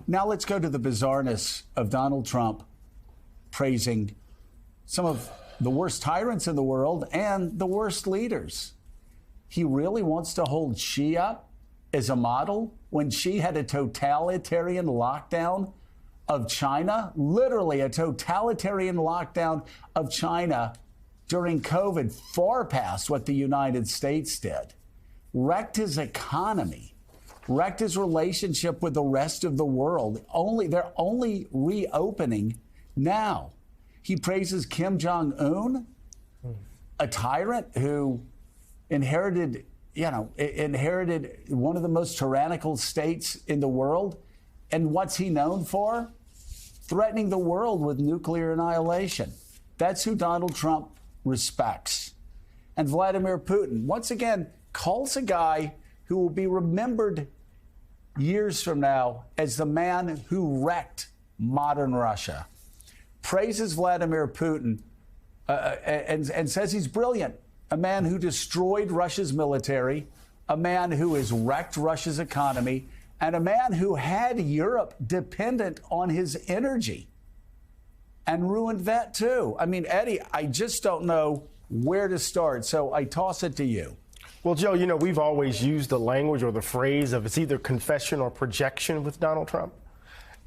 Now let's go to the bizarreness of Donald Trump praising some of the worst tyrants in the world and the worst leaders. He really wants to hold Xi up as a model when Xi had a totalitarian lockdown of China, literally a totalitarian lockdown of China during COVID, far past what the United States did. Wrecked his economy, wrecked his relationship with the rest of the world. They're only reopening now. He praises Kim Jong-un, a tyrant who inherited one of the most tyrannical states in the world. And what's he known for? Threatening the world with nuclear annihilation. That's who Donald Trump respects. And Vladimir Putin, once again, calls a guy who will be remembered years from now as the man who wrecked modern Russia. Praises Vladimir Putin and says he's brilliant. A man who destroyed Russia's military, a man who has wrecked Russia's economy, and a man who had Europe dependent on his energy and ruined that too. I mean, Eddie, I just don't know where to start, so I toss it to you. Well, Joe, we've always used the language or the phrase of it's either confession or projection with Donald Trump.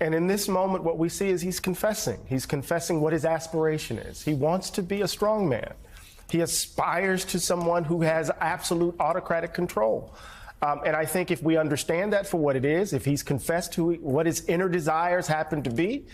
And in this moment, what we see is he's confessing. He's confessing what his aspiration is. He wants to be a strong man. He aspires to someone who has absolute autocratic control. And I think if we understand that for what it is, if he's confessed to what his inner desires happen to be,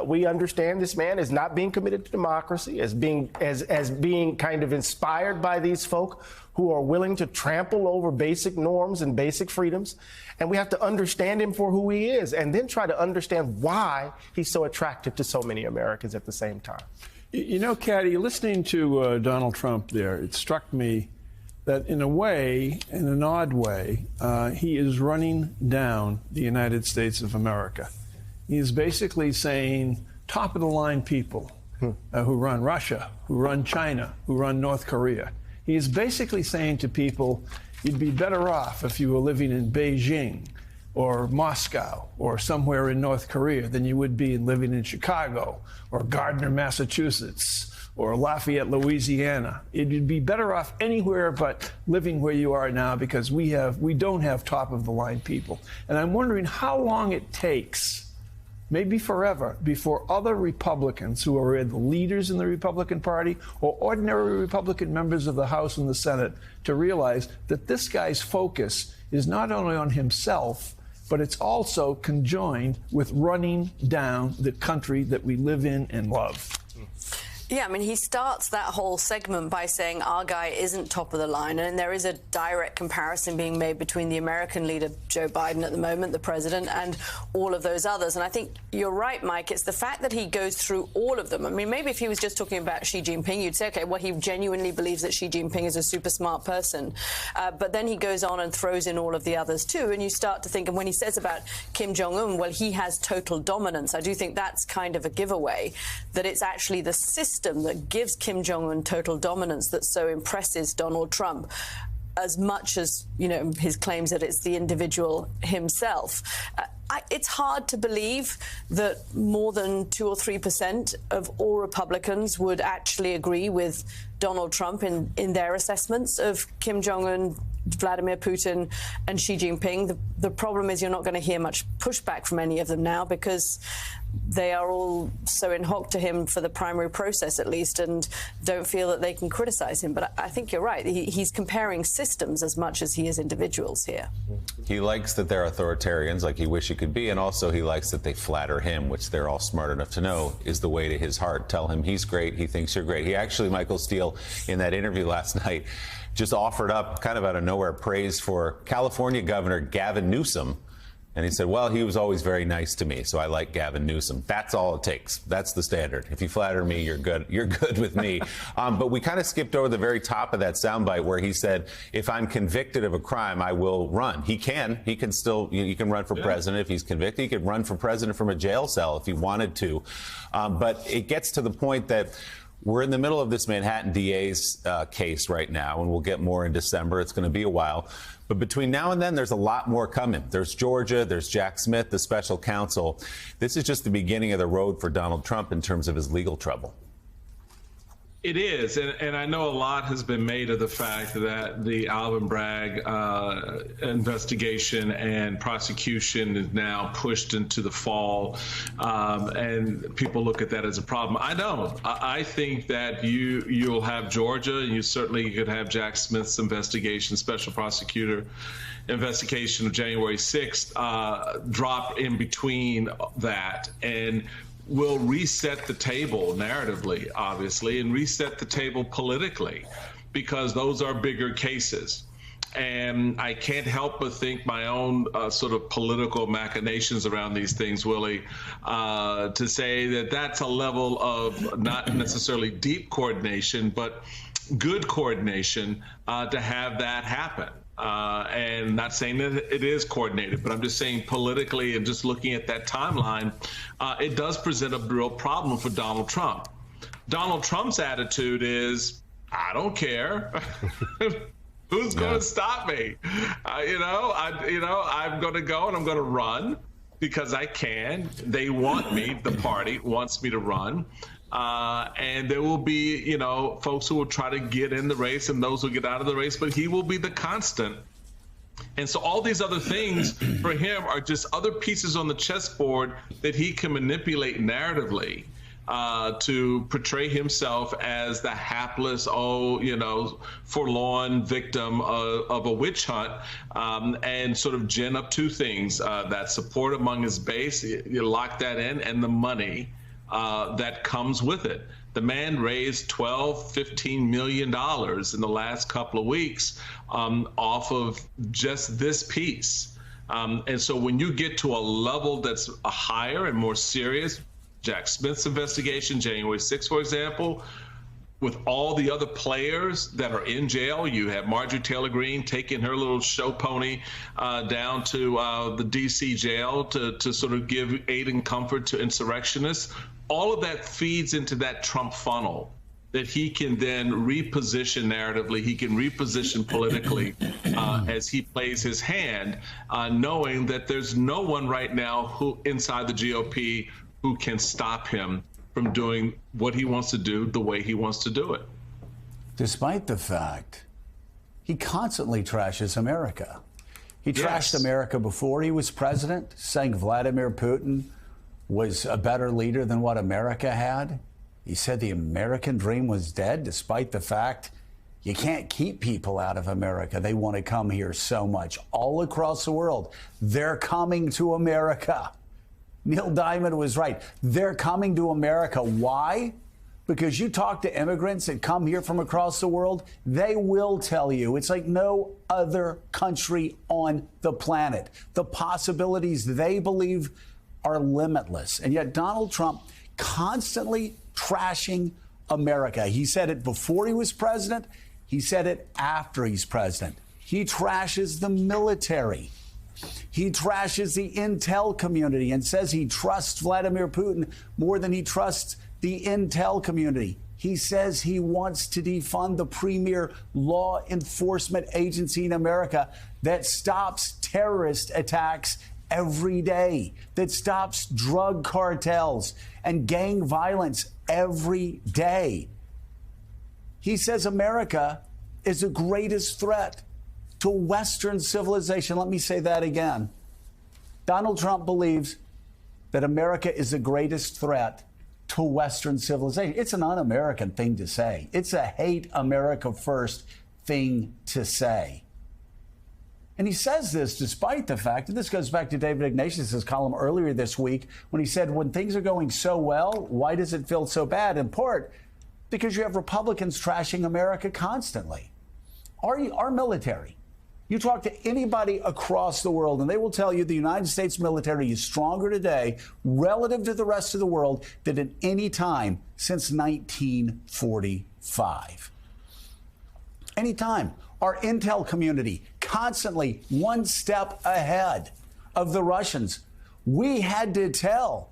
we understand this man is not being committed to democracy, as being kind of inspired by these folk who are willing to trample over basic norms and basic freedoms. And we have to understand him for who he is and then try to understand why he's so attractive to so many Americans at the same time. Caddy, listening to Donald Trump there, it struck me that in a way, in an odd way, he is running down the United States of America. He is basically saying top-of-the-line people who run Russia, who run China, who run North Korea. He is basically saying to people, you'd be better off if you were living in Beijing or Moscow or somewhere in North Korea than you would be living in Chicago or Gardner, Massachusetts or Lafayette, Louisiana. You'd be better off anywhere but living where you are now because we don't have top-of-the-line people. And I'm wondering how long it takes, maybe forever, before other Republicans who are the leaders in the Republican Party or ordinary Republican members of the House and the Senate to realize that this guy's focus is not only on himself, but it's also conjoined with running down the country that we live in and love. Yeah, I mean, he starts that whole segment by saying our guy isn't top of the line. And there is a direct comparison being made between the American leader, Joe Biden at the moment, the president, and all of those others. And I think you're right, Mike. It's the fact that he goes through all of them. I mean, maybe if he was just talking about Xi Jinping, you'd say, OK, well, he genuinely believes that Xi Jinping is a super smart person. But then he goes on and throws in all of the others, too. And you start to think, and when he says about Kim Jong-un, well, he has total dominance. I do think that's kind of a giveaway, that it's actually the system that gives Kim Jong-un total dominance that so impresses Donald Trump, as much as, his claims that it's the individual himself. It's hard to believe that more than 2 or 3% of all Republicans would actually agree with Donald Trump in their assessments of Kim Jong-un, Vladimir Putin and Xi Jinping. The problem is you're not going to hear much pushback from any of them now because they are all so in hock to him for the primary process, at least, and don't feel that they can criticize him. But I think you're right. He's comparing systems as much as he is individuals here. He likes that they're authoritarians, like he wish he could be, and also he likes that they flatter him, which they're all smart enough to know is the way to his heart. Tell him he's great, he thinks you're great. He actually, Michael Steele, in that interview last night, just offered up, kind of out of nowhere, praise for California Governor Gavin Newsom. And he said, well, he was always very nice to me, so I like Gavin Newsom. That's all it takes. That's the standard. If you flatter me, you're good. You're good with me. But we kind of skipped over the very top of that soundbite where he said, if I'm convicted of a crime, I will run. He can still, you can run for president if he's convicted. He could run for president from a jail cell if he wanted to. But it gets to the point that We're in the middle of this Manhattan DA's case right now, and we'll get more in December. It's going to be a while. But between now and then, there's a lot more coming. There's Georgia, there's Jack Smith, the special counsel. This is just the beginning of the road for Donald Trump in terms of his legal trouble. It is, and I know a lot has been made of the fact that the Alvin Bragg investigation and prosecution is now pushed into the fall, and people look at that as a problem. I don't. I think that you'll have Georgia, and you certainly could have Jack Smith's investigation, special prosecutor investigation of January 6th, drop in between that, and will reset the table narratively, obviously, and reset the table politically, because those are bigger cases. And I can't help but think my own sort of political machinations around these things, Willie, to say that that's a level of not necessarily deep coordination, but good coordination to have that happen. And not saying that it is coordinated, but I'm just saying politically and just looking at that timeline, it does present a real problem for Donald Trump. Donald Trump's attitude is, I don't care. Who's going to stop me? I'm going to go and I'm going to run because I can. They want me. The party wants me to run. And there will be, folks who will try to get in the race and those who get out of the race, but he will be the constant. And so all these other things for him are just other pieces on the chessboard that he can manipulate narratively to portray himself as the hapless, forlorn victim of a witch hunt, and sort of gin up two things, that support among his base, you lock that in, and the money that comes with it. The man raised $12-15 million in the last couple of weeks off of just this piece. And so when you get to a level that's higher and more serious, Jack Smith's investigation, January 6th, for example, with all the other players that are in jail, you have Marjorie Taylor Greene taking her little show pony down to the D.C. jail to sort of give aid and comfort to insurrectionists. All of that feeds into that Trump funnel that he can then reposition narratively, he can reposition politically as he plays his hand, knowing that there's no one right now who inside the GOP who can stop him from doing what he wants to do the way he wants to do it. Despite the fact he constantly trashes America. He trashed America before he was president, saying Vladimir Putin was a better leader than what America had. He said the American dream was dead, despite the fact you can't keep people out of America. They want to come here so much. All across the world, they're coming to America. Neil Diamond was right. They're coming to America. Why? Because you talk to immigrants that come here from across the world, they will tell you it's like no other country on the planet. The possibilities they believe are limitless. And yet Donald Trump constantly trashing America. He said it before he was president. He said it after he's president. He trashes the military. He trashes the intel community and says he trusts Vladimir Putin more than he trusts the intel community. He says he wants to defund the premier law enforcement agency in America that stops terrorist attacks every day, that stops drug cartels and gang violence every day. He says America is the greatest threat to Western civilization. Let me say that again. Donald Trump believes that America is the greatest threat to Western civilization. It's an un-American thing to say. It's a hate America first thing to say. And he says this despite the fact, and this goes back to David Ignatius' column earlier this week, when he said, when things are going so well, why does it feel so bad? In part, because you have Republicans trashing America constantly. Our military. You talk to anybody across the world, and they will tell you the United States military is stronger today relative to the rest of the world than at any time since 1945. Any time. Our intel community constantly one step ahead of the Russians. We had to tell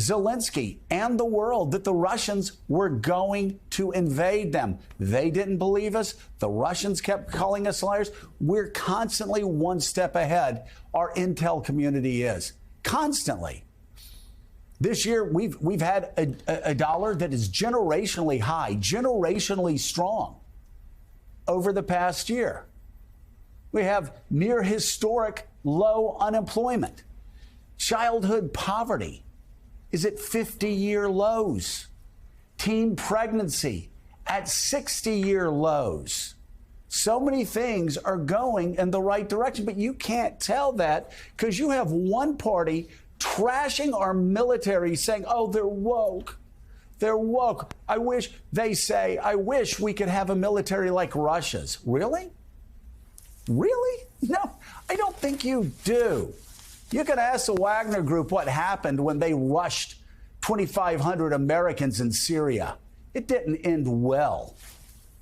Zelensky and the world that the Russians were going to invade them. They didn't believe us. The Russians kept calling us liars. We're constantly one step ahead. Our intel community is constantly. This year, we've had a dollar that is generationally high, generationally strong over the past year. We have near historic low unemployment. Childhood poverty is at 50-year lows. Teen pregnancy at 60-year lows. So many things are going in the right direction, but you can't tell that because you have one party trashing our military, saying, oh, they're woke. They're woke. I wish we could have a military like Russia's. Really? Really? No, I don't think you do. You can ask the Wagner Group what happened when they rushed 2,500 Americans in Syria. It didn't end well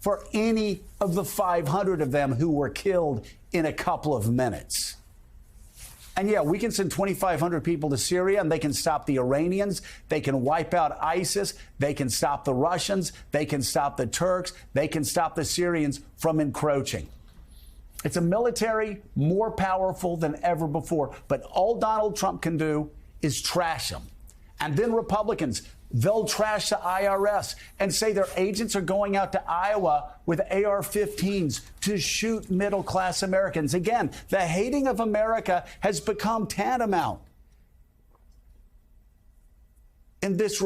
for any of the 500 of them who were killed in a couple of minutes. And yeah, we can send 2,500 people to Syria and they can stop the Iranians. They can wipe out ISIS. They can stop the Russians. They can stop the Turks. They can stop the Syrians from encroaching. It's a military more powerful than ever before. But all Donald Trump can do is trash them. And then Republicans, they'll trash the IRS and say their agents are going out to Iowa with AR-15s to shoot middle-class Americans. Again, the hating of America has become tantamount in this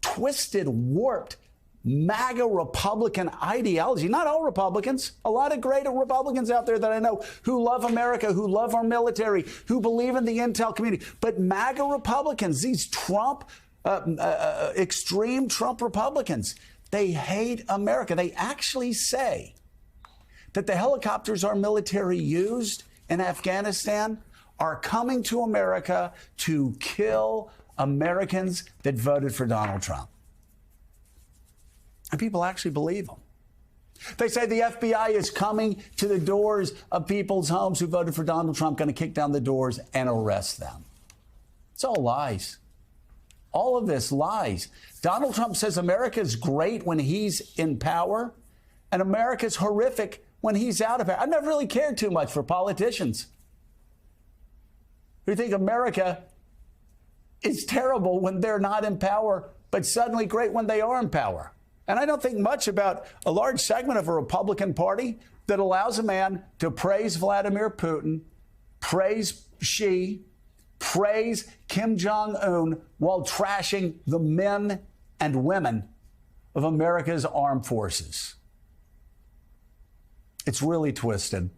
twisted, warped, MAGA Republican ideology. Not all Republicans, a lot of great Republicans out there that I know who love America, who love our military, who believe in the intel community. But MAGA Republicans, these extreme Trump Republicans, they hate America. They actually say that the helicopters our military used in Afghanistan are coming to America to kill Americans that voted for Donald Trump. And people actually believe them. They say the FBI is coming to the doors of people's homes who voted for Donald Trump, going to kick down the doors and arrest them. It's all lies. All of this lies. Donald Trump says America is great when he's in power, and America is horrific when he's out of power. I've never really cared too much for politicians who think America is terrible when they're not in power, but suddenly great when they are in power. And I don't think much about a large segment of a Republican Party that allows a man to praise Vladimir Putin, praise Xi, praise Kim Jong-un while trashing the men and women of America's armed forces. It's really twisted.